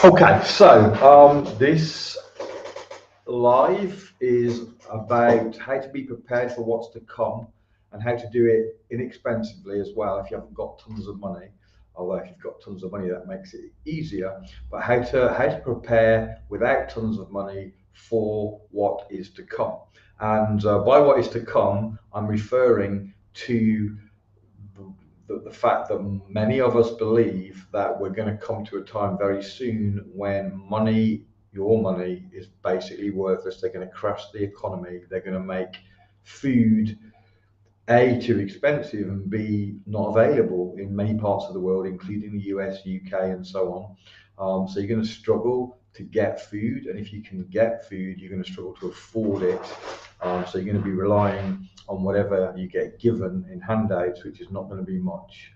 Okay, so this live is about how to be prepared for what's to come and how to do it inexpensively as well if you haven't got tons of money. Although if you've got tons of money, that makes it easier. But how to prepare without tons of money for what is to come. And by what is to come, I'm referring to the fact that many of us believe that we're going to come to a time very soon when money, your money, is basically worthless. They're going to crash the economy. They're going to make food A, too expensive, and B, not available in many parts of the world, including the US, UK, and so on. So you're going to struggle to get food, and if you can get food, you're going to struggle to afford it. So you're going to be relying on whatever you get given in handouts, which is not going to be much.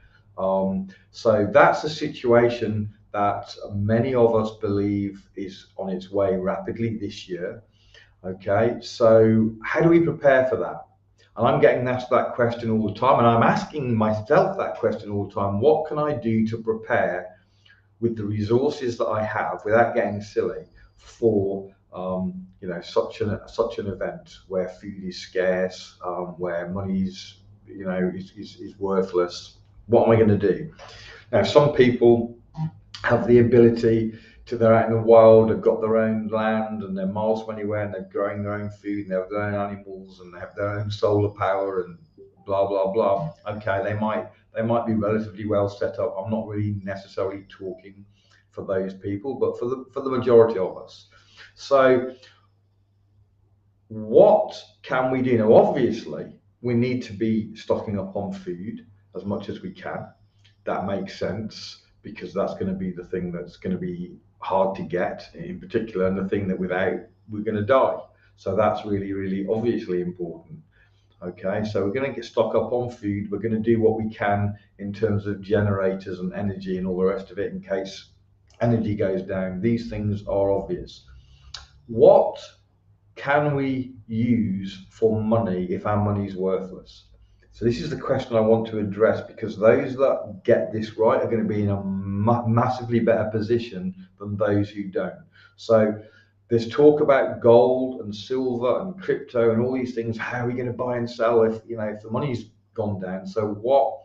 So that's a situation that many of us believe is on its way rapidly this year. Okay, so how do we prepare for that? And I'm getting asked that question all the time, and I'm asking myself that question all the time. What can I do to prepare with the resources that I have without getting silly for such an event where food is scarce, where money's is worthless? What am I going to do? Now, some people have the ability to, they're out in the wild, they've got their own land and they're miles from anywhere and they're growing their own food and they have their own animals and they have their own solar power and blah blah blah. Okay, they might be relatively well set up. I'm not really necessarily talking for those people, but for the majority of us. So what can we do now? Obviously we need to be stocking up on food as much as we can. That makes sense because that's going to be the thing that's going to be hard to get in particular, and the thing that without we're going to die. So that's really, really obviously important. Okay, so we're going to get stock up on food. We're going to do what we can in terms of generators and energy and all the rest of it in case energy goes down. These things are obvious. What can we use for money if our money's worthless? So this is the question I want to address because those that get this right are going to be in a massively better position than those who don't. So there's talk about gold and silver and crypto and all these things. How are we going to buy and sell if the money's gone down? So what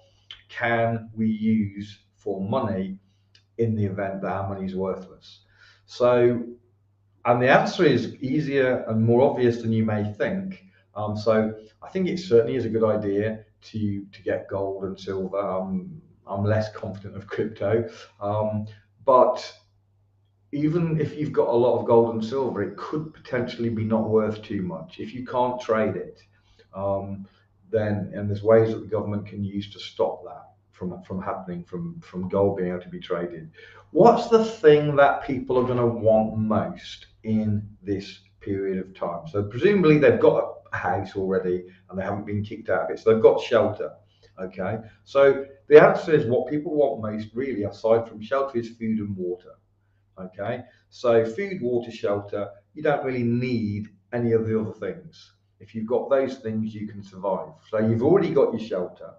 can we use for money in the event that our money's worthless? And the answer is easier and more obvious than you may think. So I think it certainly is a good idea to get gold and silver. I'm less confident of crypto, but even if you've got a lot of gold and silver, it could potentially be not worth too much if you can't trade it. Then and there's ways that the government can use to stop that from happening, from gold being able to be traded. What's the thing that people are going to want most in this period of time? So presumably they've got a house already and they haven't been kicked out of it, so they've got shelter. Okay, so the answer is what people want most, really, aside from shelter, is food and water. Okay, so food, water, shelter, you don't really need any of the other things. If you've got those things, you can survive. So you've already got your shelter.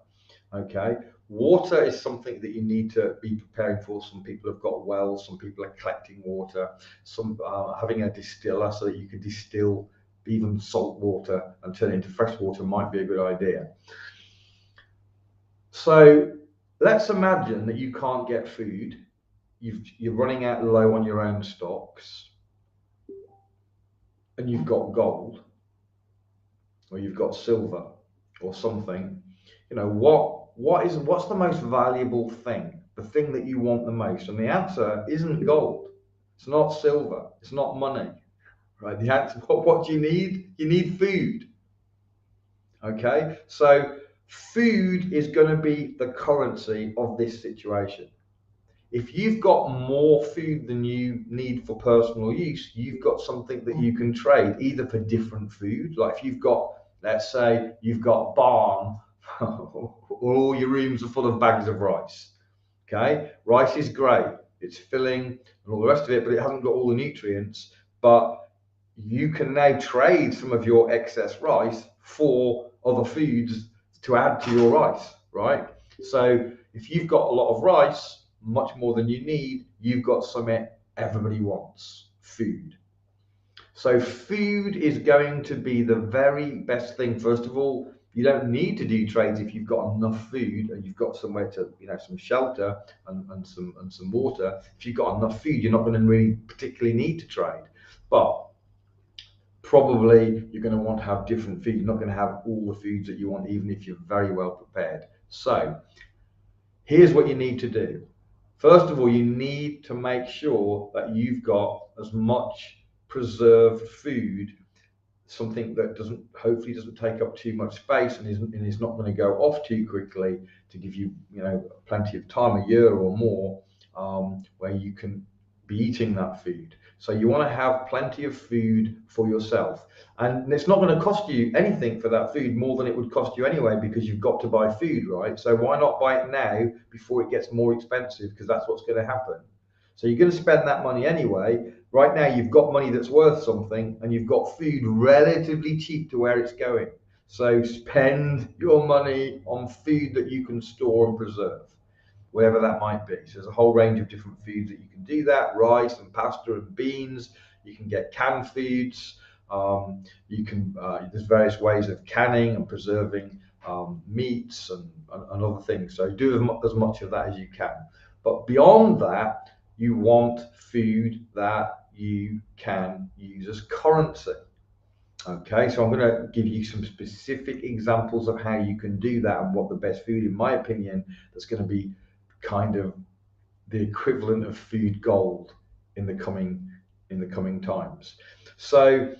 Okay, water is something that you need to be preparing for. Some people have got wells, some people are collecting water, some having a distiller so that you can distill even salt water and turn it into fresh water might be a good idea. So let's imagine that you can't get food. You're running out low on your own stocks, and you've got gold, or you've got silver, or something. What's the most valuable thing? The thing that you want the most? And the answer isn't gold. It's not silver. It's not money. Right? The answer. What do you need? You need food. Okay. So food is going to be the currency of this situation. If you've got more food than you need for personal use, you've got something that you can trade, either for different food. Like if you've got, let's say you've got a barn, all your rooms are full of bags of rice. Okay, rice is great, it's filling and all the rest of it, but it hasn't got all the nutrients. But you can now trade some of your excess rice for other foods to add to your rice, right? So if you've got a lot of rice, much more than you need, you've got some everybody wants food. So food is going to be the very best thing. First of all, you don't need to do trades if you've got enough food and you've got somewhere to, some shelter and some water. If you've got enough food, you're not going to really particularly need to trade. But probably you're going to want to have different food. You're not going to have all the foods that you want, even if you're very well prepared. So here's what you need to do. First of all, you need to make sure that you've got as much preserved food, something that hopefully doesn't take up too much space and is not going to go off too quickly, to give you, plenty of time, a year or more, where you can be eating that food. So you want to have plenty of food for yourself, and it's not going to cost you anything for that food more than it would cost you anyway, because you've got to buy food, right? So why not buy it now before it gets more expensive, because that's what's going to happen. So you're going to spend that money anyway. Right now, you've got money that's worth something, and you've got food relatively cheap to where it's going. So spend your money on food that you can store and preserve, wherever that might be. So there's a whole range of different foods that you can do that: rice and pasta and beans. You can get canned foods. There's various ways of canning and preserving meats and other things. So do as much of that as you can. But beyond that, you want food that you can use as currency. Okay, so I'm going to give you some specific examples of how you can do that, and what the best food, in my opinion, that's going to be kind of the equivalent of food gold in the coming times. So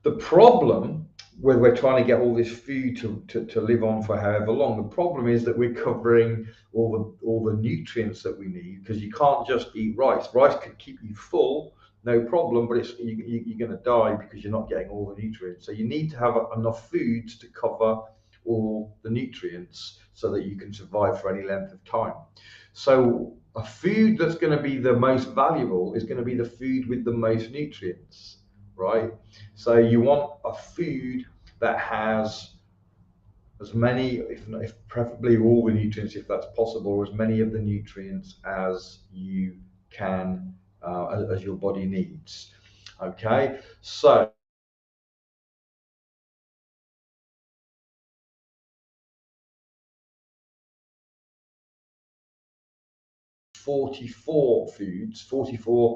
the problem where we're trying to get all this food to live on for however long, the problem is that we're covering all the nutrients that we need, because you can't just eat rice. Rice can keep you full, no problem, but you're going to die because you're not getting all the nutrients. So you need to have enough foods to cover all the nutrients so that you can survive for any length of time. So a food that's going to be the most valuable is going to be the food with the most nutrients, right? So you want a food that has as many, if preferably all the nutrients, if that's possible, or as many of the nutrients as you can, as your body needs. Okay, so 44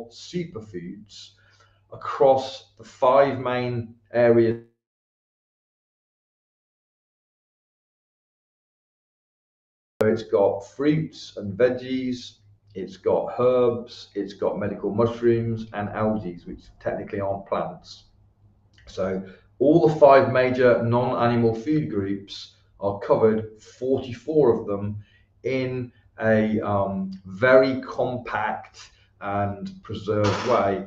superfoods across the 5 main areas. So it's got fruits and veggies, it's got herbs, it's got medical mushrooms and algae, which technically aren't plants. So all the 5 major non-animal food groups are covered, 44 of them, in a very compact and preserved way.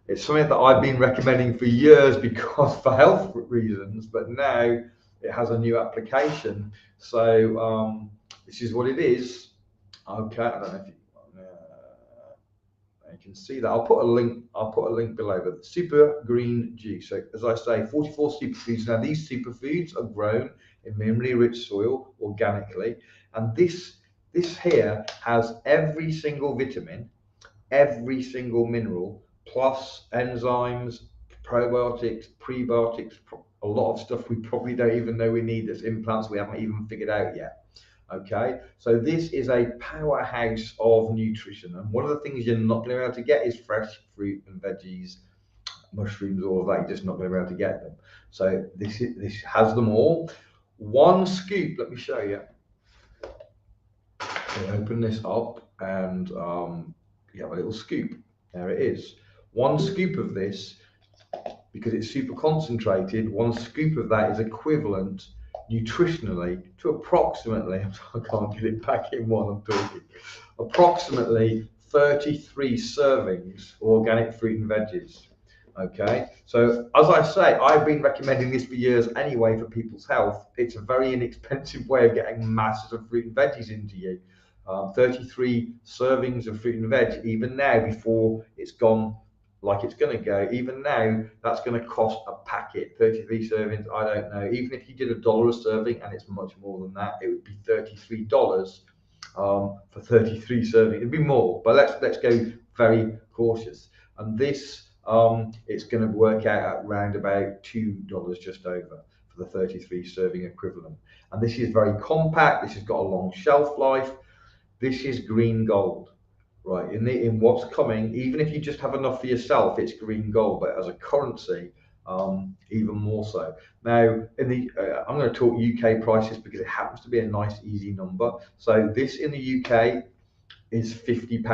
It's something that I've been recommending for years because for health reasons, but now it has a new application. So this is what it is. Okay, I don't know if you can see that. I'll put a link below. But the super green juice. So as I say, 44 superfoods. Now these superfoods are grown in minerally rich soil organically, and this here has every single vitamin, every single mineral, plus enzymes, probiotics, prebiotics, a lot of stuff we probably don't even know we need, that's in plants we haven't even figured out yet. Okay, so this is a powerhouse of nutrition, and one of the things you're not going to be able to get is fresh fruit and veggies, mushrooms, all of that. You're just not going to be able to get them. So this has them all. One scoop. Let me show you. So open this up, and you have a little scoop. There it is. One scoop of this, because it's super concentrated, one scoop of that is equivalent nutritionally to approximately, I can't get it back in while I'm talking, approximately 33 servings of organic fruit and veggies. Okay, so as I say, I've been recommending this for years anyway for people's health. It's a very inexpensive way of getting masses of fruit and veggies into you. 33 servings of fruit and veg, even now, before it's gone like it's going to go, even now, that's going to cost a packet. 33 servings, I don't know. Even if you did $1 a serving, and it's much more than that, it would be $33 for 33 servings. It'd be more, but let's go very cautious. and this it's going to work out at around about $2 just over for the 33 serving equivalent. And this is very compact. This has got a long shelf life. This is green gold, right? In what's coming, even if you just have enough for yourself, it's green gold. But as a currency, even more so. Now, I'm going to talk UK prices because it happens to be a nice, easy number. So this in the UK is £50.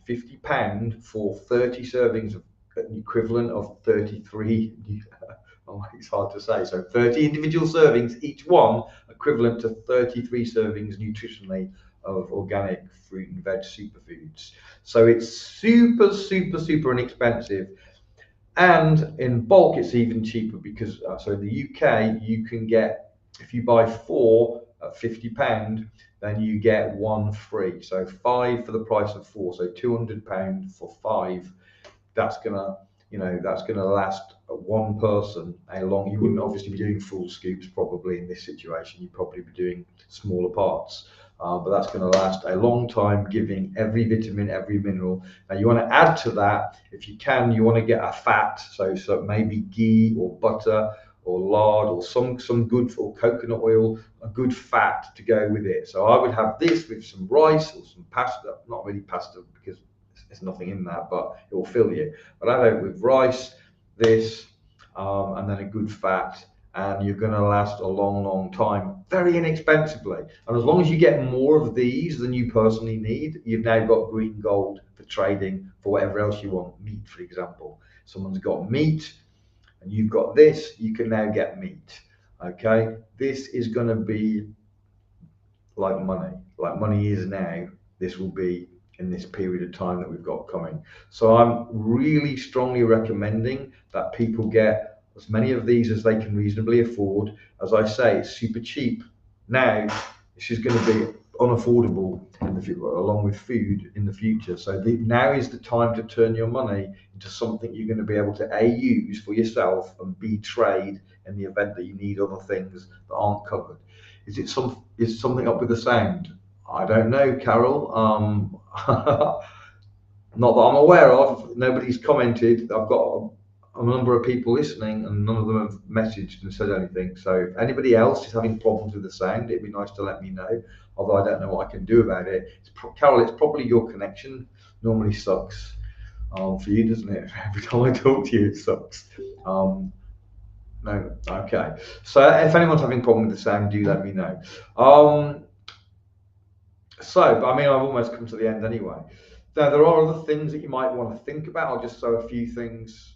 £50 for 30 servings of an equivalent of 33. Oh, it's hard to say. So 30 individual servings, each one equivalent to 33 servings nutritionally of organic fruit and veg superfoods. So it's super, super, super inexpensive. And in bulk, it's even cheaper because, so in the UK, you can get, if you buy four at £50, then you get one free. So five for the price of four. So £200 for five. That's gonna, that's gonna last one person a long. You wouldn't obviously be doing full scoops probably in this situation. You'd probably be doing smaller parts. But that's going to last a long time, giving every vitamin, every mineral. Now you want to add to that, if you can, you want to get a fat, so maybe ghee or butter or lard or some good, or coconut oil, a good fat to go with it. So I would have this with some rice or some pasta, not really pasta because there's nothing in that, but it will fill you. But I have it with rice, this, and then a good fat, and you're going to last a long, long time, very inexpensively. And as long as you get more of these than you personally need, you've now got green gold for trading for whatever else you want. Meat, for example. Someone's got meat, and you've got this, you can now get meat. Okay, this is going to be like money is now. This will be in this period of time that we've got coming. So I'm really strongly recommending that people get as many of these as they can reasonably afford. As I say, it's super cheap now. This is going to be unaffordable in the future, along with food in the future. So now is the time to turn your money into something you're going to be able to A, use for yourself, and B, trade in the event that you need other things that aren't covered. Is something up with the sound? I don't know, Carol. Not that I'm aware of. Nobody's commented. I've got a number of people listening, and none of them have messaged and said anything. So if anybody else is having problems with the sound, it'd be nice to let me know. Although I don't know what I can do about it. Carol, it's probably your connection. Normally sucks for you, doesn't it? Every time I talk to you, it sucks. No, okay. So if anyone's having a problem with the sound, do let me know. But I mean, I've almost come to the end anyway. Now, there are other things that you might want to think about. I'll just throw a few things.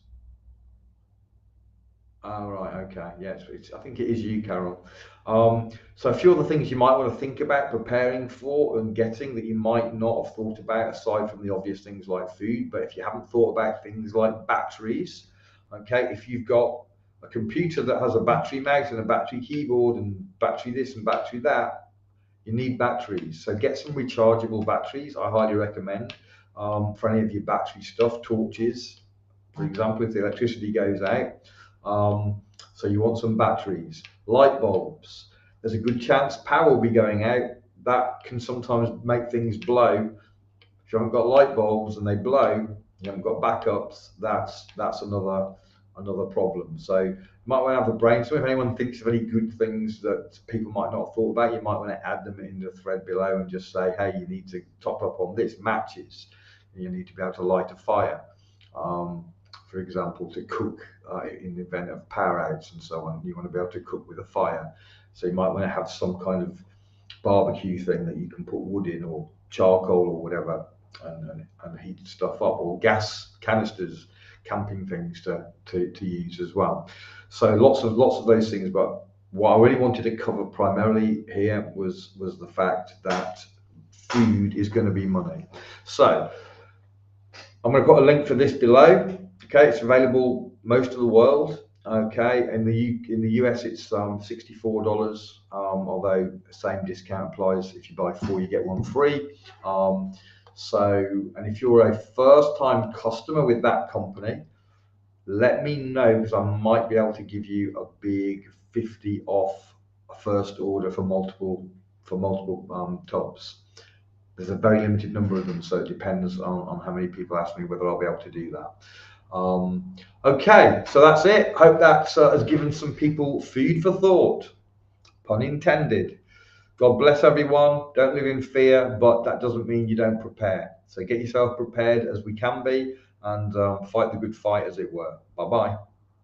Oh, right, okay. Yes, I think it is you, Carol. So a few other things you might want to think about preparing for and getting that you might not have thought about, aside from the obvious things like food. But if you haven't thought about things like batteries, okay, if you've got a computer that has a battery mouse and a battery keyboard and battery this and battery that, you need batteries. So get some rechargeable batteries. I highly recommend for any of your battery stuff, torches, for example, if the electricity goes out. So you want some batteries, light bulbs. There's a good chance power will be going out. That can sometimes make things blow. If you haven't got light bulbs and they blow, you haven't got backups. That's another problem. So you might want to have a brainstorm. If anyone thinks of any good things that people might not have thought about, you might want to add them in the thread below and just say, hey, you need to top up on this, matches. You need to be able to light a fire, for example, to cook in the event of power outs and so on. You want to be able to cook with a fire. So you might want to have some kind of barbecue thing that you can put wood in, or charcoal or whatever, and heat stuff up, or gas canisters, camping things to use as well. So lots of those things. But what I really wanted to cover primarily here was the fact that food is going to be money. So I'm going to put a link for this below. Okay, it's available most of the world. Okay, in the US it's $64. Although the same discount applies. If you buy four, you get one free. And if you're a first-time customer with that company, let me know, because I might be able to give you a big 50 off a first order for multiple tubs. There's a very limited number of them, so it depends on how many people ask me whether I'll be able to do that. Okay, so that's it. Hope that has given some people food for thought, pun intended. God bless everyone. Don't live in fear, but that doesn't mean you don't prepare. So get yourself prepared as we can be, and fight the good fight, as it were. Bye-bye.